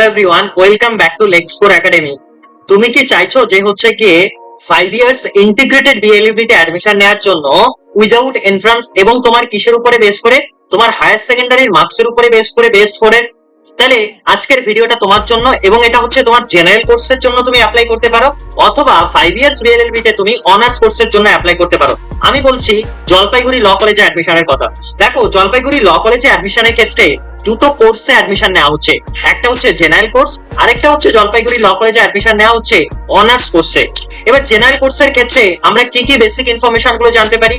Everyone, welcome back to Lexcore Academy. তুমি কি চাইছো যে হচ্ছে গিয়ে 5 ইয়ার্স ইন্টিগ্রেটেড বিএলইবি তে অ্যাডমিশন নেওয়ার জন্য উইদাউট এন্ট্রান্স এবং তোমার কিসের উপরে বেস করে, তোমার হায়ার সেকেন্ডারির মার্কসের উপরে বেস করে বেস্ট করে? তাহলে আজকের ভিডিওটা তোমার জন্য, এবং এটা হচ্ছে তোমার জেনারেল কোর্সের জন্য তুমি অ্যাপ্লাই করতে পারো, অথবা 5 ইয়ার্স বিএলএলবি তে তুমি অনার্স কোর্সের জন্য অ্যাপ্লাই করতে পারো। আমি বলছি জলপাইগুড়ি ল কলেজে অ্যাডমিশনের কথা। দেখো, জলপাইগুড়ি ল কলেজে অ্যাডমিশনের ক্ষেত্রে দুটো কোর্সে অ্যাডমিশন নেওয়া হচ্ছে। একটা হচ্ছে জেনারেল কোর্স, আরেকটা হচ্ছে জলপাইগুড়ি ল কলেজে অ্যাডমিশন নেওয়া হচ্ছে অনার্স কোর্সে। এবার জেনারেল কোর্সের ক্ষেত্রে আমরা কি কি বেসিক ইনফরমেশন গুলো জানতে পারি?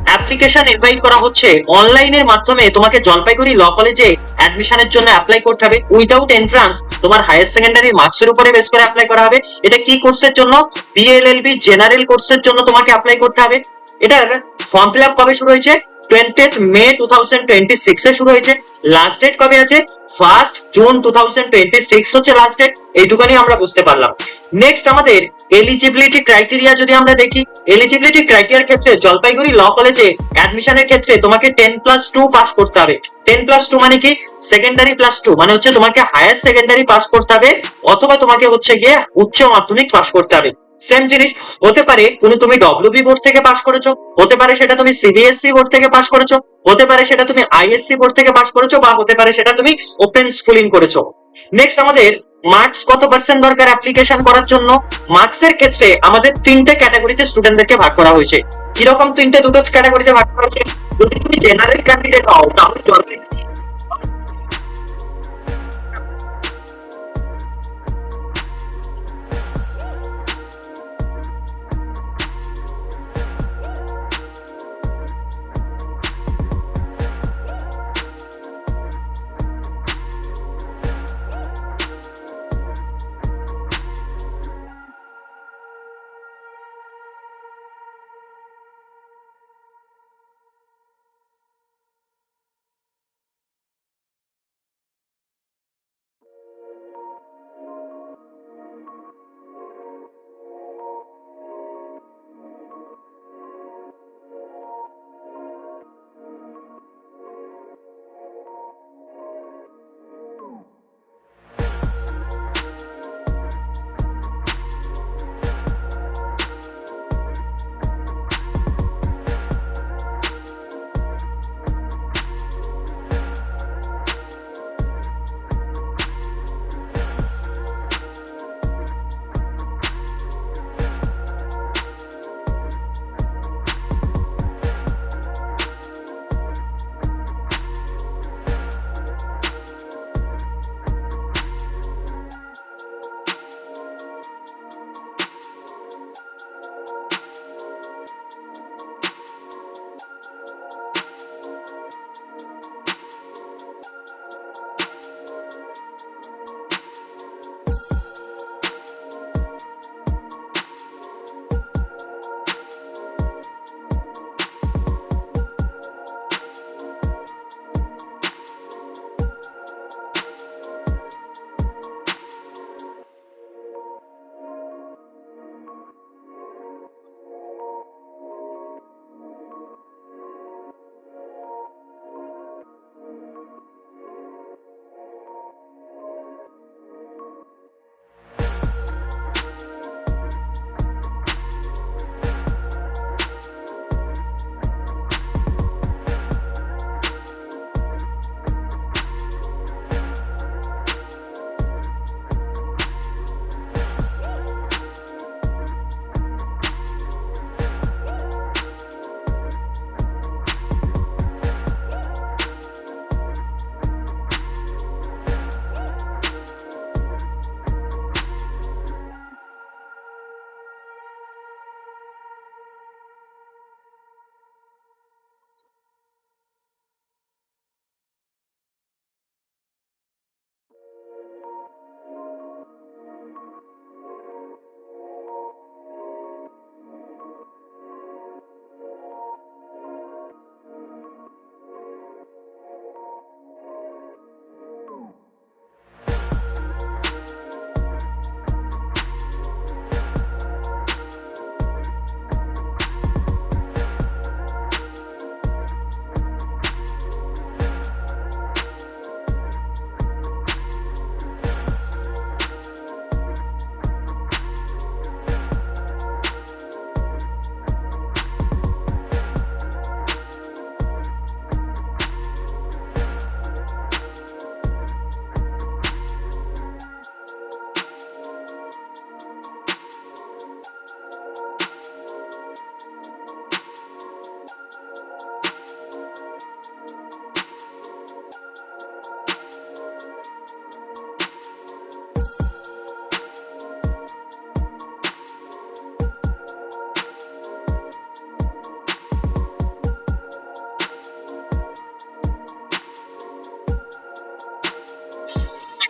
অ্যাপ্লিকেশন ইনভাইট করা হচ্ছে অনলাইনের মাধ্যমে, তোমাকে জলপাইগুড়ি ল কলেজে অ্যাডমিশনের জন্য অ্যাপ্লাই করতে হবে উইদাউট এন্ট্রান্স। তোমার হায়ার সেকেন্ডারি মার্কসের উপরে বেস করে অ্যাপ্লাই করা হবে। এটা কি কোর্সের জন্য? বিএলএলবি জেনারেল কোর্সের জন্য তোমাকে অ্যাপ্লাই করতে হবে। এটার ফর্ম ফিল আপ কবে শুরু হয়েছে? 20th মে 2026 এ শুরু হয়েছে। লাস্ট ডেট কবে আছে? 1st জুন 2026 হচ্ছে লাস্ট ডেট। এইটুকুনি আমরা বুঝতে পারলাম। নেক্সট আমাদের এলিজিবিলিটি ক্রাইটেরিয়া যদি আমরা দেখি, এলিজিবিলিটি ক্রাইটেরিয়ার ক্ষেত্রে জলপাইগুড়ি ল কলেজে অ্যাডমিশনের ক্ষেত্রে তোমাকে 10+2 পাস করতে হবে। 10+2 মানে কি? সেকেন্ডারি প্লাস 2 মানে হচ্ছে তোমাকে হায়ার সেকেন্ডারি পাস করতে হবে, অথবা তোমাকে হচ্ছে গিয়ে উচ্চ মাধ্যমিক পাস করতে হবে। সেম জিনিস হতে পারে তুমি ডব্লিউবি বোর্ড থেকে পাস করেছো, হতে পারে সেটা তুমি সিবিএসসি বোর্ড থেকে পাস করেছো, হতে পারে সেটা তুমি আইএসসি বোর্ড থেকে পাস করেছো, বা হতে পারে সেটা তুমি ওপেন স্কুলিং করেছো। নেক্সট আমাদের মার্কস কত পার্সেন্ট দরকার অ্যাপ্লিকেশন করার জন্য? মার্কসের ক্ষেত্রে আমাদের তিনটে ক্যাটাগরিতে স্টুডেন্টদেরকে ভাগ করা হয়েছে। কিরকম তিনটে? দুটো ক্যাটাগরিতে ভাগ করা হয়েছে। যদি তুমি জেনারেল ক্যান্ডিডেট হও তাহলে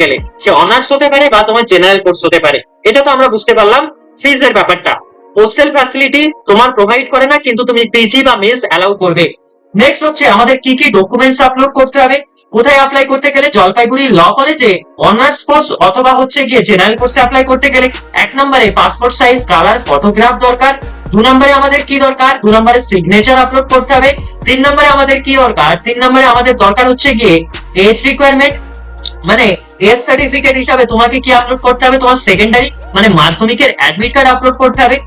গেলে, সে অনার্স হতে পারে বা তোমার জেনারেল কোর্স হতে পারে। এটা তো আমরা বুঝতে পারলাম ফিজের ব্যাপারটা। হোস্টেল ফ্যাসিলিটি তোমার প্রোভাইড করে না, কিন্তু তুমি পিজি বা মেস অ্যালাউ করবে। নেক্সট হচ্ছে আমাদের কি কি ডকুমেন্টস আপলোড করতে হবে। কোথায় অ্যাপ্লাই করতে গেলে, জলপাইগুড়ি ল কলেজে অনার্স কোর্স অথবা হচ্ছে গিয়ে জেনারেল কোর্সে অ্যাপ্লাই করতে গেলে 1 নম্বরে পাসপোর্ট সাইজ কালার ফটোগ্রাফ দরকার। 2 নম্বরে আমাদের কি দরকার, 2 নম্বরে সিগনেচার আপলোড করতে হবে। 3 নম্বরে আমাদের কি দরকার, 3 নম্বরে আমাদের দরকার হচ্ছে গিয়ে এজ রিকোয়ারমেন্ট, মানে এজ সার্টিফিকেট হিসাবে তোমাকে কি আপলোড করতে হবে, তোমার সেকেন্ডারি মানে মাধ্যমিকের অ্যাডমিট কার্ড আপলোড করতে হবে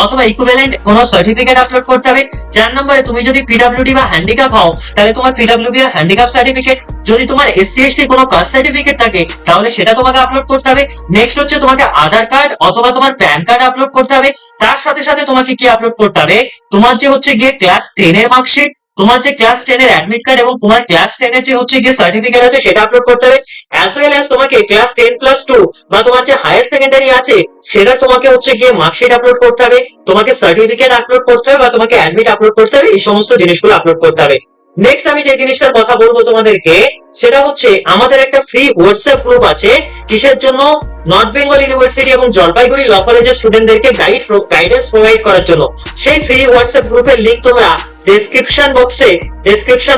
অথবা ইকুইভ্যালেন্ট কোন সার্টিফিকেট আপলোড করতে হবে। 4 নম্বরে তুমি যদি পিডব্লিউডি বা হ্যান্ডিক্যাপ হও তাহলে তোমার পিডব্লিউডি বা হ্যান্ডিক্যাপ সার্টিফিকেট, যদি তোমার এসসি এসটি কোনো কাস্ট সার্টিফিকেট থাকে তাহলে সেটা তোমাকে আপলোড করতে হবে। নেক্সট হচ্ছে তোমাকে আধার কার্ড অথবা তোমার প্যান কার্ড আপলোড করতে হবে। তার সাথে সাথে তোমাকে কি আপলোড করতে হবে, তোমার যে হচ্ছে গিয়ে ক্লাস 10 এর মার্কশিট, তোমার যে ক্লাস 10 এর অ্যাডমিট কার্ড এবং তোমার ক্লাস 10 এর যে হচ্ছে গিয়ে সার্টিফিকেট আছে সেটা আপলোড করতে হবে। অ্যাজ ওয়েল অ্যাজ তোমাকে ক্লাস 10+2 বা তোমার যে হায়ার সেকেন্ডারি আছে সেটা তোমাকে হচ্ছে গিয়ে মার্কশিট আপলোড করতে হবে, তোমাকে সার্টিফিকেট আপলোড করতে হবে বা তোমাকে অ্যাডমিট আপলোড করতে হবে। এই সমস্ত জিনিসগুলো আপলোড করতে হবে। নেক্সট আমি যে জিনিসটার কথা বলবো তোমাদেরকে, সেটা হচ্ছে আমাদের একটা ফ্রি হোয়াটসঅ্যাপ গ্রুপ আছে। কিসের জন্য, নর্থ বেঙ্গল ইউনিভার্সিটি এবং জলপাইগুড়ি ল কলেজের স্টুডেন্টদেরকে গাইডেন্স প্রোভাইড করার জন্য। সেই ফ্রি হোয়াটসঅ্যাপ গ্রুপের লিংক তোমরা ডেসক্রিপশন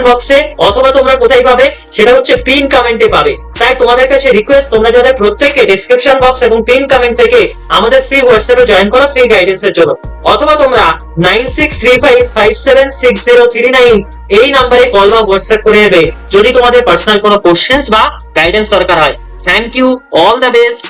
বক্সে অথবা তোমরা কোথায় পাবে, সেটা হচ্ছে পিন কমেন্টে পাবে। তাই তোমাদের কাছে রিকোয়েস্ট, তোমরা যাদের প্রত্যেককে ডেসক্রিপশন বক্স এবং পিন কমেন্ট থেকে আমাদের ফ্রি হোয়াটসঅ্যাপে জয়েন করো ফ্রি গাইডেন্সের জন্য। অথবা তোমরা 9635576039 এই নাম্বারে কল বা হোয়াটসঅ্যাপ করে নেবে যদি তোমাদের পার্সোনাল কোনো কোশ্চেন্স বা গাইডেন্স দরকার হয়। Thank you, all the best.